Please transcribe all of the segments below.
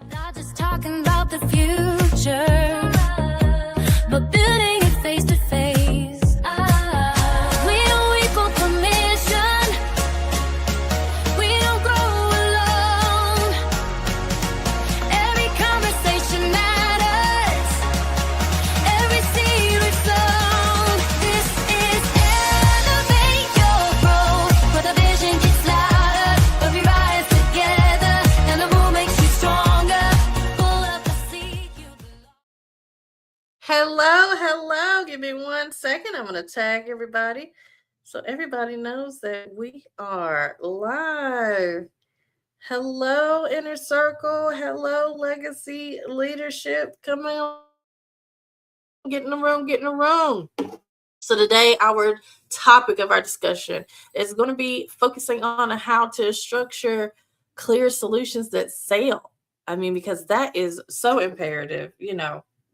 Not just talking about the future, but building it face to face. We don't equal permission. We don't grow alone. Every conversation matters. Every seed we've sown. This is elevate your growth, where the vision gets louder, but we rise together, and the moon makes you stronger. Pull up the seat you belong. Hello. Give me 1 second. I'm going to tag everybody so everybody knows that we are live. Hello, Inner Circle. Hello, Legacy Leadership. Come on. Get in the room. So today, our topic of our discussion is going to be focusing on how to structure clear solutions that sell. I mean, because that is so imperative.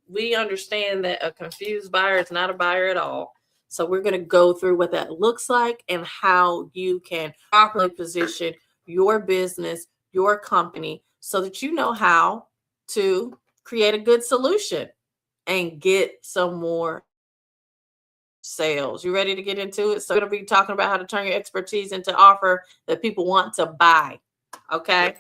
We understand that a confused buyer is not a buyer at all. So we're going to go through what that looks like and how you can properly position your business, your company, so that you know how to create a good solution and get some more sales. You ready to get into it? So we're going to be talking about how to turn your expertise into offer that people want to buy. Okay.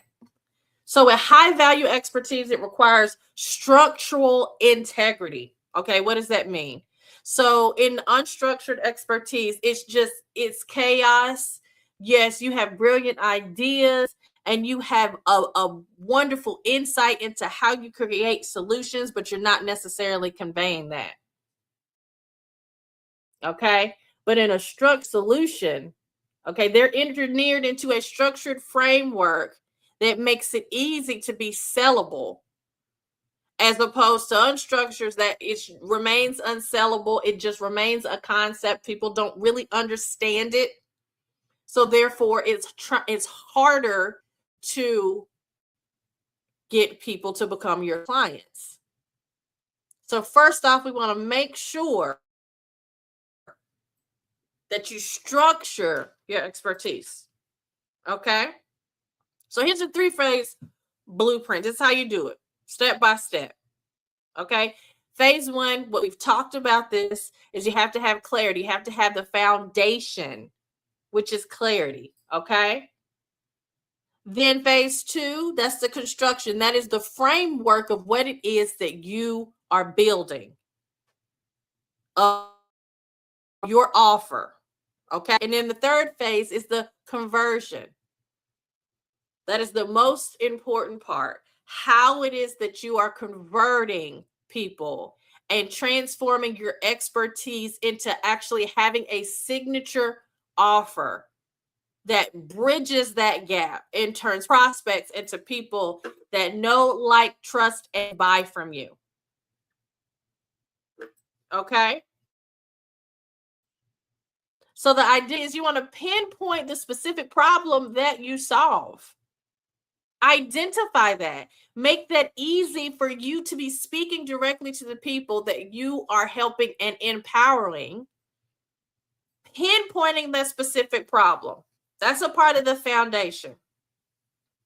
So with high value expertise, it requires structural integrity. Okay. What does that mean? So in unstructured expertise, it's chaos. Yes, you have brilliant ideas and you have a wonderful insight into how you create solutions, but you're not necessarily conveying that. Okay. But in a structured solution, okay, they're engineered into a structured framework that makes it easy to be sellable, as opposed to unstructured that it remains unsellable. It just remains a concept. People don't really understand it. So therefore, it's harder to get people to become your clients. So first off, we want to make sure that you structure your expertise. Okay? So here's a 3-phase blueprint. This is how you do it, step by step. Okay? Phase 1, what we've talked about this, is you have to have clarity. You have to have the foundation, which is clarity. Okay? Then phase 2, that's the construction. That is the framework of what it is that you are building. Your offer. Okay? And then the third phase is the conversion. That is the most important part. How it is that you are converting people and transforming your expertise into actually having a signature offer that bridges that gap and turns prospects into people that know, like, trust, and buy from you. Okay? So the idea is you want to pinpoint the specific problem that you solve. Identify that. Make that easy for you to be speaking directly to the people that you are helping and empowering. Pinpointing that specific problem. That's a part of the foundation.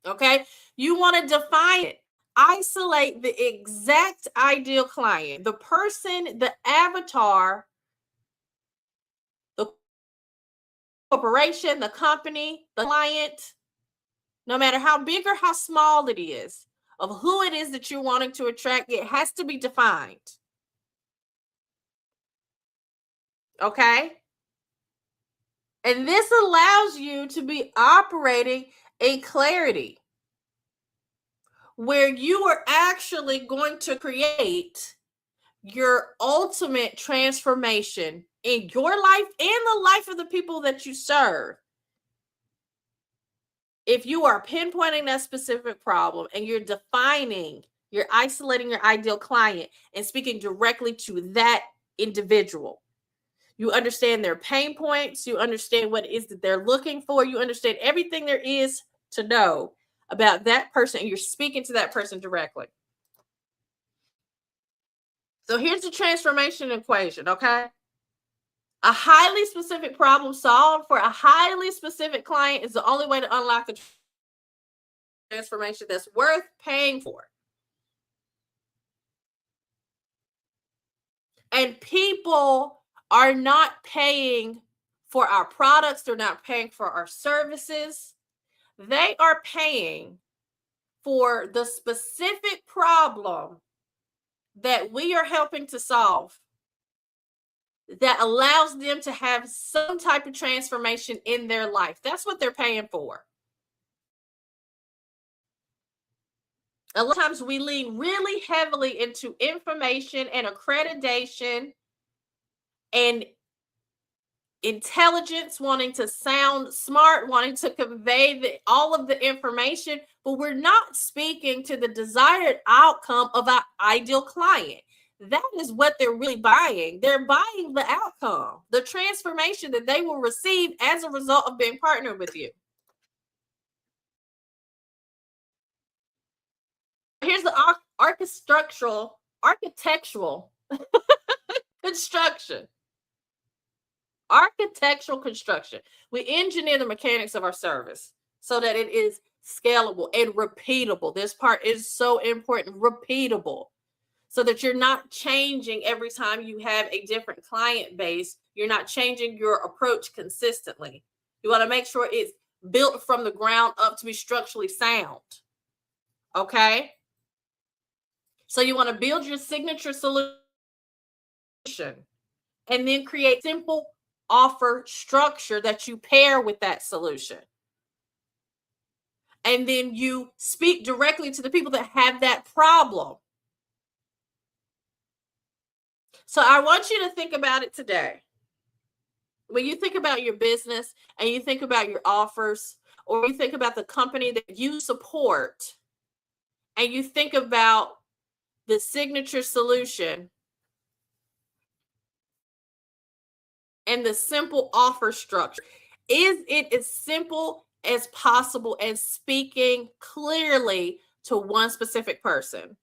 Okay? You want to define it. Isolate the exact ideal client, the person, the avatar, the corporation, the company, the client, no matter how big or how small it is, of who it is that you're wanting to attract. It has to be defined. Okay? And this allows you to be operating in clarity, where you are actually going to create your ultimate transformation in your life and the life of the people that you serve. If you are pinpointing that specific problem and you're isolating your ideal client and speaking directly to that individual, you understand their pain points, you understand what it is that they're looking for, you understand everything there is to know about that person, and you're speaking to that person directly. So here's the transformation equation, okay? A highly specific problem solved for a highly specific client is the only way to unlock the transformation that's worth paying for. And people are not paying for our products. They're not paying for our services. They are paying for the specific problem that we are helping to solve that allows them to have some type of transformation in their life. That's what they're paying for. A lot of times we lean really heavily into information and accreditation and intelligence, wanting to sound smart, wanting to convey all of the information, but we're not speaking to the desired outcome of our ideal client. That is what they're really buying. They're buying the outcome, the transformation that they will receive as a result of being partnered with you. Here's the architectural construction. Architectural construction. We engineer the mechanics of our service so that it is scalable and repeatable. This part is so important, repeatable, so that you're not changing every time you have a different client base. You're not changing your approach consistently. You want to make sure it's built from the ground up to be structurally sound. Okay? So you want to build your signature solution and then create simple offer structure that you pair with that solution. And then you speak directly to the people that have that problem. So I want you to think about it today. When you think about your business and you think about your offers, or you think about the company that you support, and you think about the signature solution and the simple offer structure, is it as simple as possible and speaking clearly to one specific person?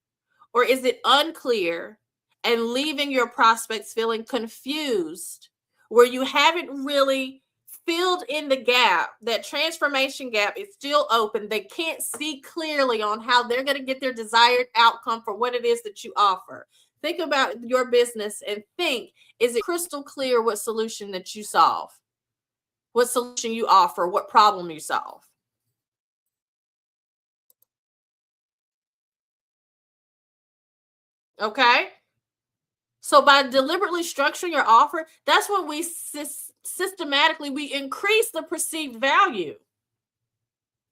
Or is it unclear and leaving your prospects feeling confused, where you haven't really filled in the gap? That transformation gap is still open. They can't see clearly on how they're going to get their desired outcome for what it is that you offer. Think about your business and think, is it crystal clear what solution that you solve? What solution you offer? What problem you solve? Okay? So by deliberately structuring your offer, that's when we systematically we increase the perceived value.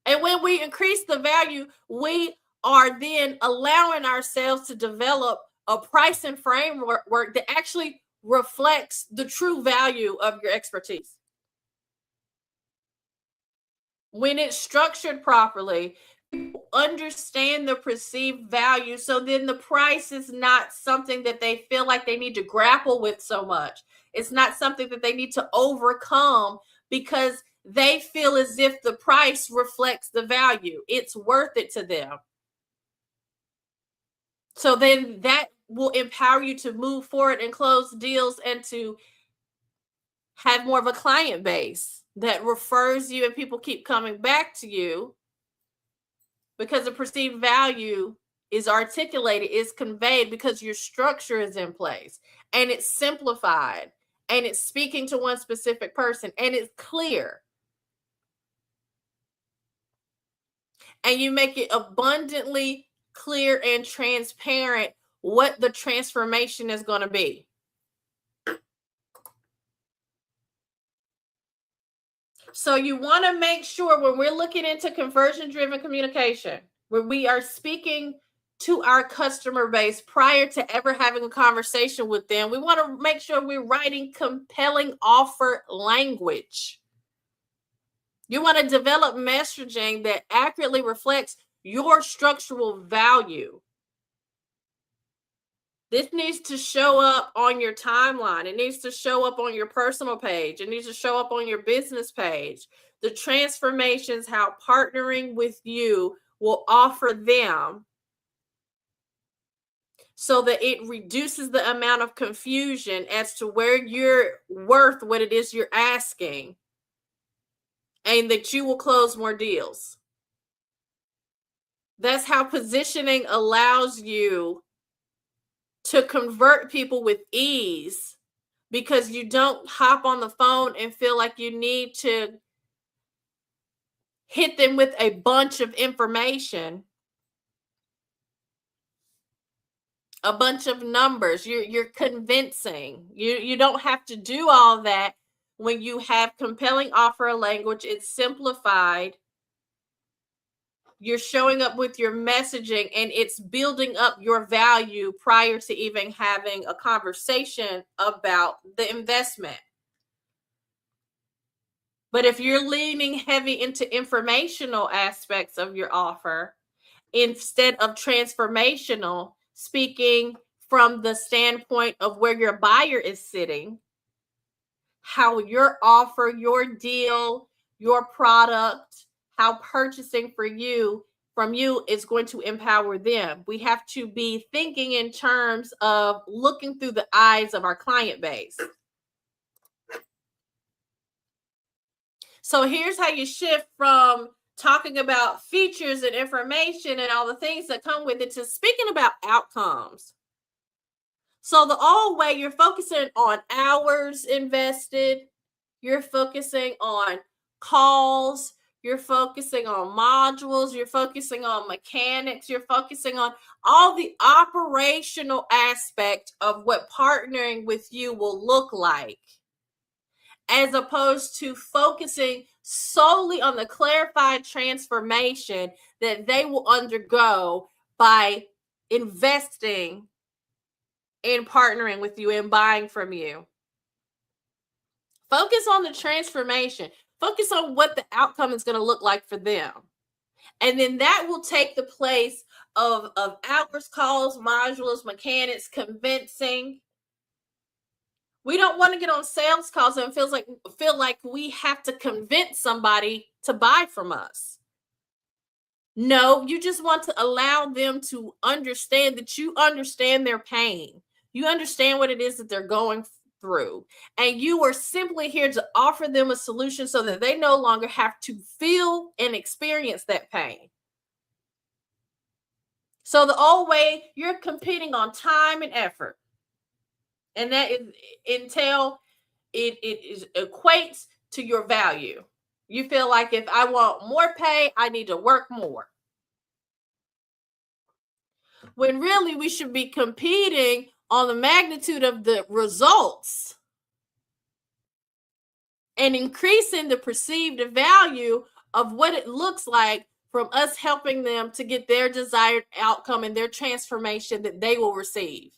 And when we increase the value, we are then allowing ourselves to develop a pricing framework that actually reflects the true value of your expertise. When it's structured properly, people understand the perceived value. So then the price is not something that they feel like they need to grapple with so much. It's not something that they need to overcome, because they feel as if the price reflects the value. It's worth it to them. So then that will empower you to move forward and close deals and to have more of a client base that refers you, and people keep coming back to you because the perceived value is articulated, is conveyed, because your structure is in place and it's simplified and it's speaking to one specific person and it's clear. And you make it abundantly clear and transparent what the transformation is going to be. So you want to make sure, when we're looking into conversion-driven communication, where we are speaking to our customer base prior to ever having a conversation with them, we want to make sure we're writing compelling offer language. You want to develop messaging that accurately reflects your structural value. This needs to show up on your timeline. It needs to show up on your personal page. It needs to show up on your business page. The transformations, how partnering with you will offer them, so that it reduces the amount of confusion as to where you're worth what it is you're asking, and that you will close more deals. That's how positioning allows you to convert people with ease, because you don't hop on the phone and feel like you need to hit them with a bunch of information, a bunch of numbers. You're convincing. You don't have to do all that when you have compelling offer language. It's simplified. You're showing up with your messaging, and it's building up your value prior to even having a conversation about the investment. But if you're leaning heavy into informational aspects of your offer instead of transformational, speaking from the standpoint of where your buyer is sitting, how your offer, your deal, your product, how purchasing from you is going to empower them. We have to be thinking in terms of looking through the eyes of our client base. So here's how you shift from talking about features and information and all the things that come with it to speaking about outcomes. So the old way, you're focusing on hours invested, you're focusing on calls, you're focusing on modules, you're focusing on mechanics, you're focusing on all the operational aspect of what partnering with you will look like, as opposed to focusing solely on the clarified transformation that they will undergo by investing in partnering with you and buying from you. Focus on the transformation. Focus on what the outcome is going to look like for them. And then that will take the place of hours, calls, modules, mechanics, convincing. We don't want to get on sales calls and feel like we have to convince somebody to buy from us. No, you just want to allow them to understand that you understand their pain. You understand what it is that they're going through. And you are simply here to offer them a solution so that they no longer have to feel and experience that pain. So the old way, you're competing on time and effort. And that it equates to your value. You feel like if I want more pay, I need to work more. When really we should be competing on the magnitude of the results and increasing the perceived value of what it looks like from us helping them to get their desired outcome and their transformation that they will receive.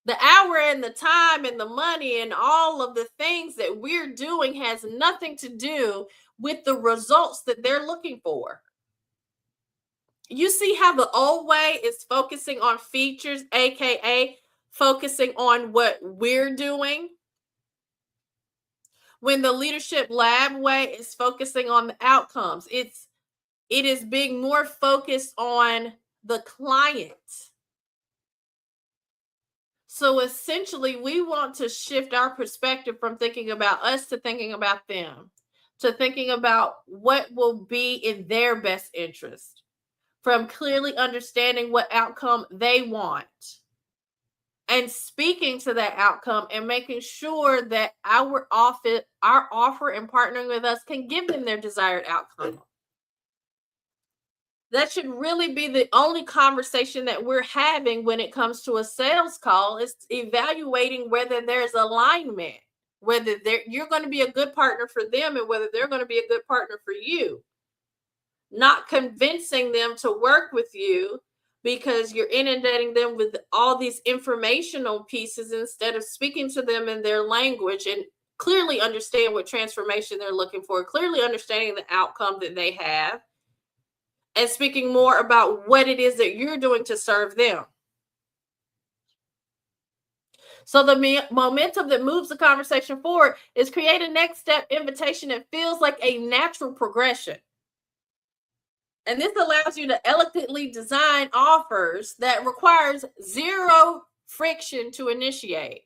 The hour and the time and the money and all of the things that we're doing has nothing to do with the results that they're looking for. You see how the old way is focusing on features, aka focusing on what we're doing, when the Leadership Lab way is focusing on the outcomes. It is being more focused on the client. So essentially, we want to shift our perspective from thinking about us to thinking about them, to thinking about what will be in their best interest, from clearly understanding what outcome they want and speaking to that outcome and making sure that our offer and partnering with us can give them their desired outcome. That should really be the only conversation that we're having when it comes to a sales call, is evaluating whether there's alignment, whether you're going to be a good partner for them and whether they're going to be a good partner for you. Not convincing them to work with you because you're inundating them with all these informational pieces instead of speaking to them in their language and clearly understand what transformation they're looking for, clearly understanding the outcome that they have, and speaking more about what it is that you're doing to serve them. So the momentum that moves the conversation forward is create a next step invitation that feels like a natural progression. And this allows you to elegantly design offers that requires zero friction to initiate.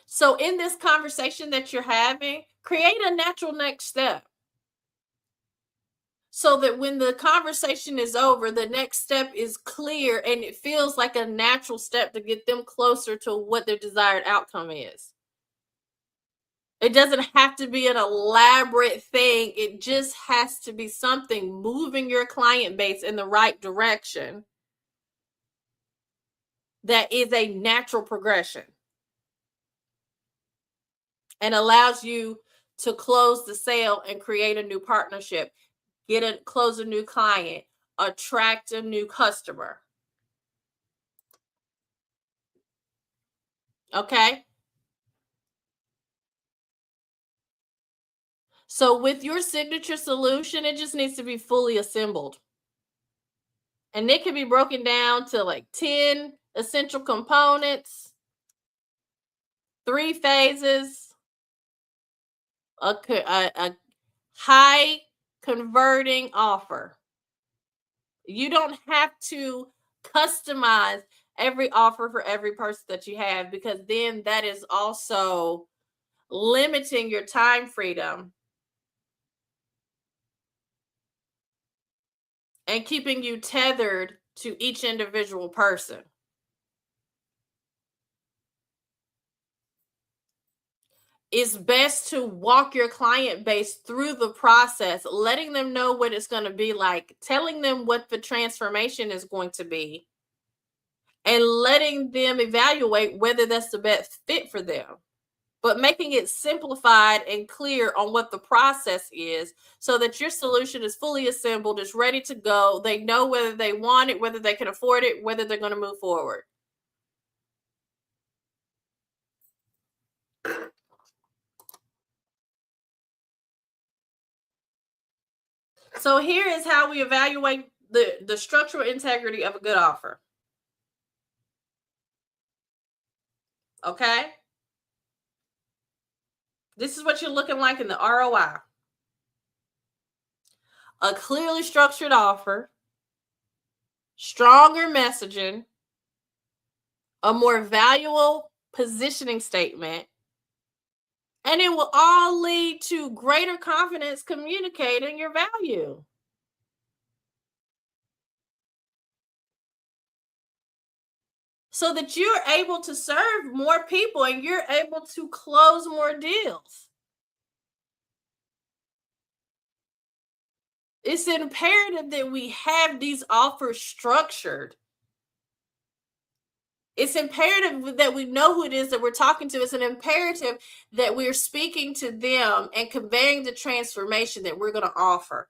So in this conversation that you're having, create a natural next step. so that when the conversation is over, the next step is clear and it feels like a natural step to get them closer to what their desired outcome is. It doesn't have to be an elaborate thing. It just has to be something moving your client base in the right direction that is a natural progression and allows you to close the sale and create a new partnership, close a new client, attract a new customer. Okay? So with your signature solution, it just needs to be fully assembled. And it can be broken down to like 10 essential components, 3 phases, a high converting offer. You don't have to customize every offer for every person that you have, because then that is also limiting your time freedom and keeping you tethered to each individual person. It's best to walk your client base through the process, letting them know what it's going to be like, telling them what the transformation is going to be, and letting them evaluate whether that's the best fit for them. But making it simplified and clear on what the process is so that your solution is fully assembled, is ready to go. They know whether they want it, whether they can afford it, whether they're going to move forward. So here is how we evaluate the structural integrity of a good offer. Okay? This is what you're looking like in the ROI. A clearly structured offer, stronger messaging, a more valuable positioning statement, and it will all lead to greater confidence communicating your value. So that you're able to serve more people and you're able to close more deals. It's imperative that we have these offers structured. It's imperative that we know who it is that we're talking to. It's an imperative that we're speaking to them and conveying the transformation that we're going to offer.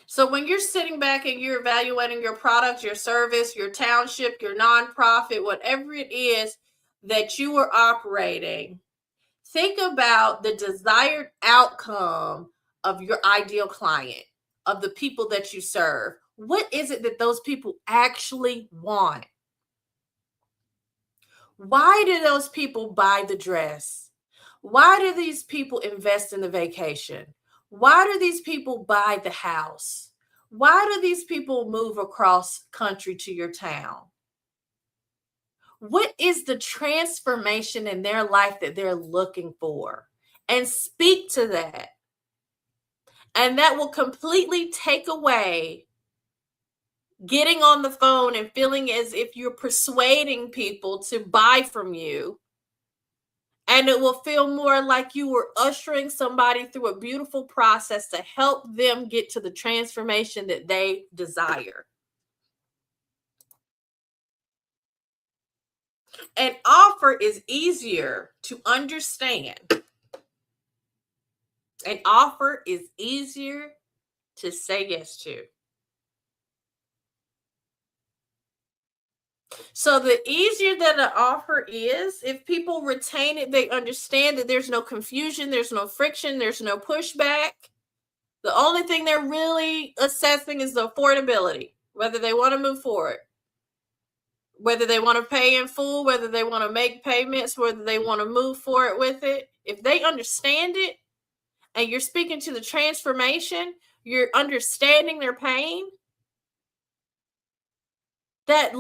So when you're sitting back and you're evaluating your product, your service, your township, your nonprofit, whatever it is that you are operating, think about the desired outcome of your ideal client, of the people that you serve. What is it that those people actually want? Why do those people buy the dress? Why do these people invest in the vacation? Why do these people buy the house? Why do these people move across country to your town? What is the transformation in their life that they're looking for? And speak to that. And that will completely take away getting on the phone and feeling as if you're persuading people to buy from you. And it will feel more like you were ushering somebody through a beautiful process to help them get to the transformation that they desire. An offer is easier to understand. An offer is easier to say yes to. So the easier that an offer is, if people retain it, they understand that there's no confusion, there's no friction, there's no pushback. The only thing they're really assessing is the affordability, whether they want to move forward, whether they want to pay in full, whether they want to make payments, whether they want to move forward with it. If they understand it and you're speaking to the transformation, you're understanding their pain, that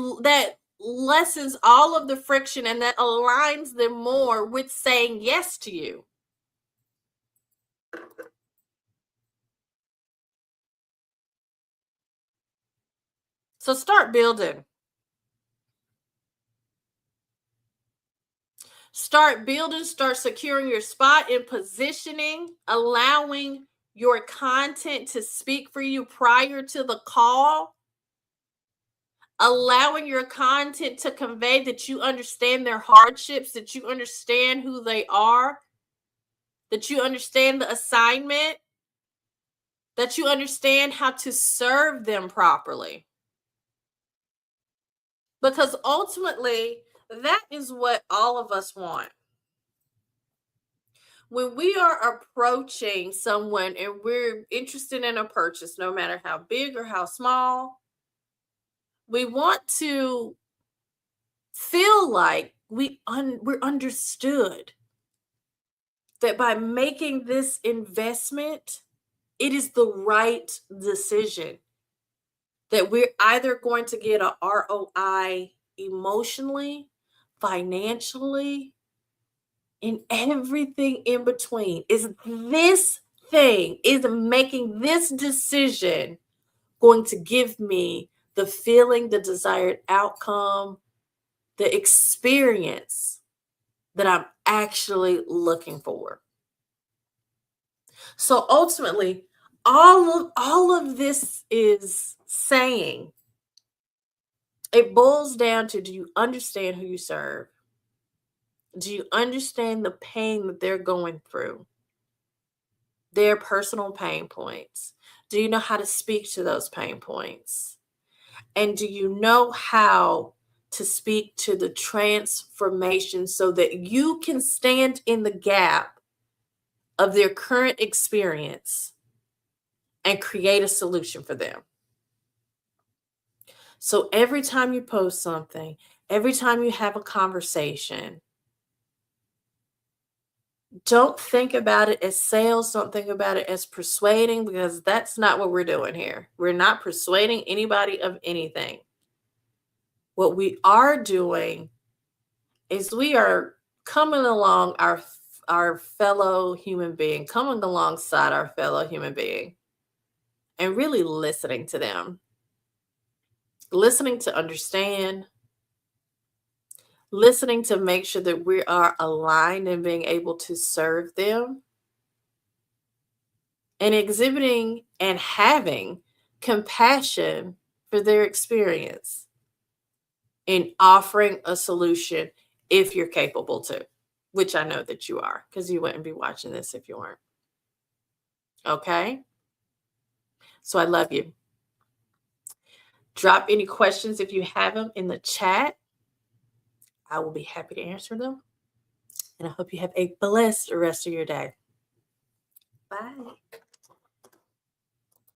lessens all of the friction and that aligns them more with saying yes to you. So start building. Start building, start securing your spot and positioning, allowing your content to speak for you prior to the call, allowing your content to convey that you understand their hardships, that you understand who they are, that you understand the assignment, that you understand how to serve them properly. Because ultimately, that is what all of us want. When we are approaching someone and we're interested in a purchase, no matter how big or how small, we want to feel like we're understood. That by making this investment, it is the right decision. That we're either going to get a ROI emotionally, financially, and everything in between. Is making this decision going to give me the feeling, the desired outcome, the experience that I'm actually looking for? So ultimately, all of this is saying, it boils down to, do you understand who you serve? Do you understand the pain that they're going through? Their personal pain points. Do you know how to speak to those pain points? And do you know how to speak to the transformation so that you can stand in the gap of their current experience and create a solution for them? So every time you post something, every time you have a conversation, don't think about it as sales. Don't think about it as persuading, because that's not what we're doing here. We're not persuading anybody of anything. What we are doing is we are coming along our fellow human being, coming alongside our fellow human being, and really listening to them, listening to understand, listening to make sure that we are aligned and being able to serve them, and exhibiting and having compassion for their experience, in offering a solution if you're capable to, which I know that you are, because you wouldn't be watching this if you weren't. Okay? So I love you. Drop any questions if you have them in the chat. I will be happy to answer them. And I hope you have a blessed rest of your day. Bye.